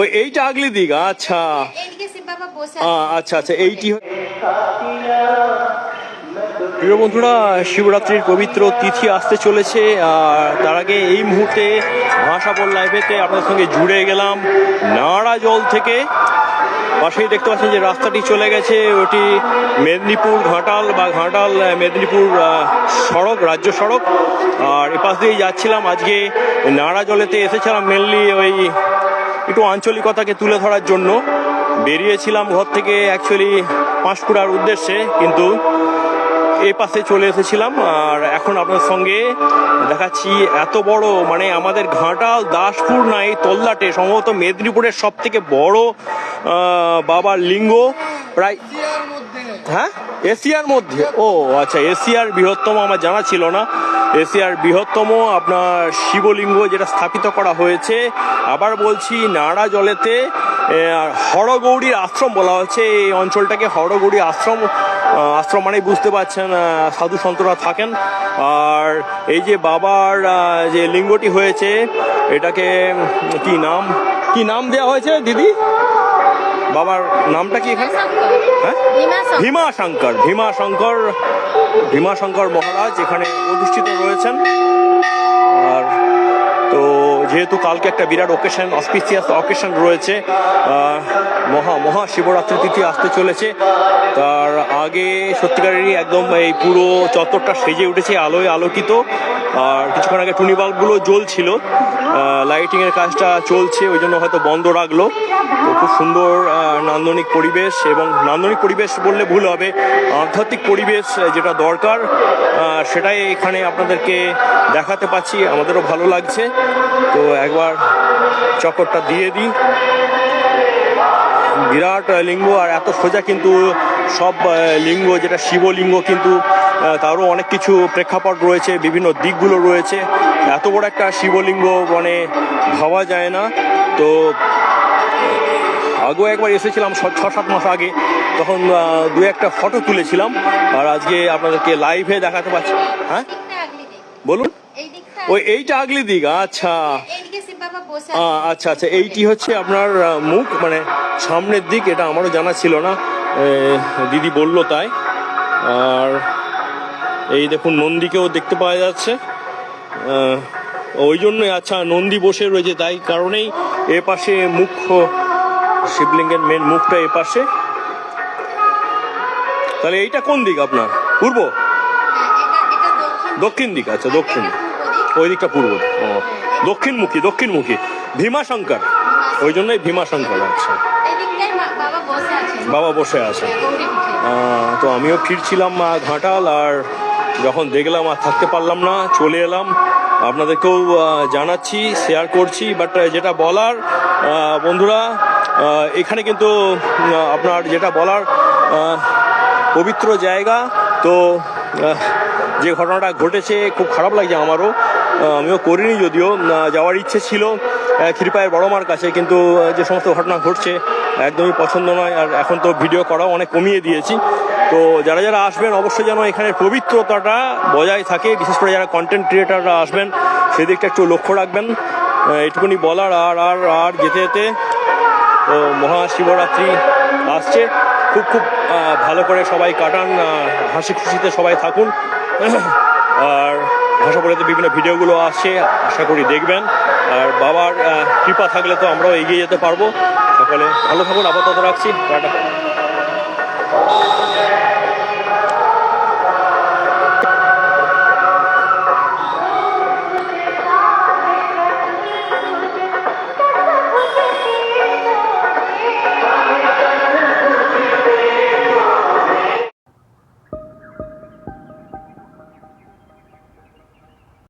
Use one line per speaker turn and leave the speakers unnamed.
ওই এইটা আগলি দিক, আচ্ছা আচ্ছা আচ্ছা। এইটি প্রিয় বন্ধুরা, শিবরাত্রির পবিত্র তিথি আসতে চলেছে, আর তার আগে এই মুহূর্তে ভাষাবল লাইভেতে আপনাদের সঙ্গে জুড়ে গেলাম নাড়াজল থেকে। পাশেই দেখতে পাচ্ছেন যে রাস্তাটি চলে গেছে, ওটি মেদিনীপুর ঘাটাল বা ঘাটাল মেদিনীপুর সড়ক, রাজ্য সড়ক। আর এপাশ দিয়েই যাচ্ছিলাম। আজকে নাড়াজলেতে এসেছিলাম মেনলি ওই একটু আঞ্চলিকতাকে তুলে ধরার জন্য। বেরিয়েছিলাম ঘর থেকে অ্যাকচুয়ালি পাঁশকুড়ার উদ্দেশ্যে, কিন্তু এই পাশে চলে এসেছিলাম। আর এখন আপনার সঙ্গে দেখাচ্ছি এত বড়, মানে আমাদের ঘাটাল দাসপুর না এই তল্লাটে সম্ভবত মেদিনীপুরের সব থেকে বড় বাবার লিঙ্গ, প্রায় হ্যাঁ এশিয়ার মধ্যে। ও আচ্ছা, এশিয়ার বৃহত্তম, আমার জানা ছিল না। এশিয়ার বৃহত্তম আপনার শিবলিঙ্গ যেটা স্থাপিত করা হয়েছে। আবার বলছি, নাড়াজলেতে হরগৌরীর আশ্রম বলা হচ্ছে এই অঞ্চলটাকে। হরগৌরী আশ্রম, আশ্রম মানে বুঝতে পারছেন সাধু সন্তরা থাকেন। আর এই যে বাবার যে লিঙ্গটি হয়েছে, এটাকে কি নাম দেওয়া হয়েছে দিদি? বাবার নামটা কি এখানে? হ্যাঁ, ভীমাশঙ্কর মহারাজ এখানে অধিষ্ঠিত রয়েছেন। আর তো যেহেতু কালকে একটা বিরাট অকেশন, অসপিসিয়াস অকেশন রয়েছে, মহা শিবরাত্রি তিথি আসতে চলেছে, তার আগে সত্যিকারেরই একদম এই পুরো চত্বরটা সেজে উঠেছে, আলোয় আলোকিত। আর কিছুক্ষণ আগে টুনি বাল্বগুলো জ্বলছিল, লাইটিংয়ের কাজটা চলছে, ওই জন্য হয়তো বন্ধ রাখলো। তো খুব সুন্দর নান্দনিক পরিবেশ, এবং নান্দনিক পরিবেশ বললে ভুল হবে, আধ্যাত্মিক পরিবেশ যেটা দরকার সেটাই এখানে আপনাদেরকে দেখাতে পাচ্ছি। আমাদেরও ভালো লাগছে। তো একবার চক্করটা দিয়ে দিই। বিরাট লিঙ্গ, আর এত সোজা কিন্তু সব লিঙ্গ, যেটা শিবলিঙ্গ, কিন্তু তারও অনেক কিছু প্রেক্ষাপট রয়েছে, বিভিন্ন দিকগুলো রয়েছে। এত বড় একটা শিবলিঙ্গ মানে ভাবা যায় না। তো আগেও একবার এসেছিলাম 6-7 মাস আগে, তখন দু একটা ফটো তুলেছিলাম। আর আজকে আপনাদেরকে লাইভে দেখাতে পারছি। হ্যাঁ বলুন। ওই এইটা আগলি দিক, আচ্ছা আচ্ছা আচ্ছা। এইটি হচ্ছে আপনার মুখ, মানে সামনের দিক। এটা আমারও জানা ছিল না, দিদি বলল তাই। আর এই দেখুন নন্দীকেও দেখতে পাওয়া যাচ্ছে, ওই জন্যই আচ্ছা নন্দী বসে রয়েছে, তাই কারণেই এ পাশে মুখ্য শিবলিঙ্গের মেন মুখটা এ পাশে। তাহলে এইটা কোন দিক আপনার? পূর্ব, দক্ষিণ দিক। আচ্ছা দক্ষিণ, ওই দিকটা পূর্ব। ও দক্ষিণমুখী ভীমাশঙ্কর, ওই জন্যই ভীমাশঙ্কর। আচ্ছা, বাবা বসে আছে। তো আমিও ফিরছিলাম ঘাটাল, আর যখন দেখলাম আর থাকতে পারলাম না, চলে এলাম। আপনাদেরকেও জানাচ্ছি, শেয়ার করছি। বাট যেটা বলার বন্ধুরা, এখানে কিন্তু আপনার যেটা বলার পবিত্র জায়গা। তো যে ঘটনাটা ঘটেছে খুব খারাপ লাগছে আমারও। আমিও করিনি, যদিও যাওয়ার ইচ্ছে ছিল ক্ষীরপায়ের বড় মার কাছে, কিন্তু যে সমস্ত ঘটনা ঘটছে একদমই পছন্দ নয়। আর এখন তো ভিডিও করাও অনেক কমিয়ে দিয়েছি। তো যারা যারা আসবেন অবশ্যই যেন এখানের পবিত্রতাটা বজায় থাকে, বিশেষ করে যারা কন্টেন্ট ক্রিয়েটাররা আসবেন সেদিকটা একটু লক্ষ্য রাখবেন, এটুকুনি বলার। আর যেতে যেতে মহাশিবরাত্রি আসছে, খুব ভালো করে সবাই কাটান, হাসি খুশিতে সবাই থাকুন। আর ভাষাবলেতে বিভিন্ন ভিডিওগুলো আসছে, আশা করি দেখবেন। আর বাবার কৃপা থাকলে তো আমরাও এগিয়ে যেতে পারবো। সকলে ভালো থাকুন, আপাতত রাখছি, টাটা।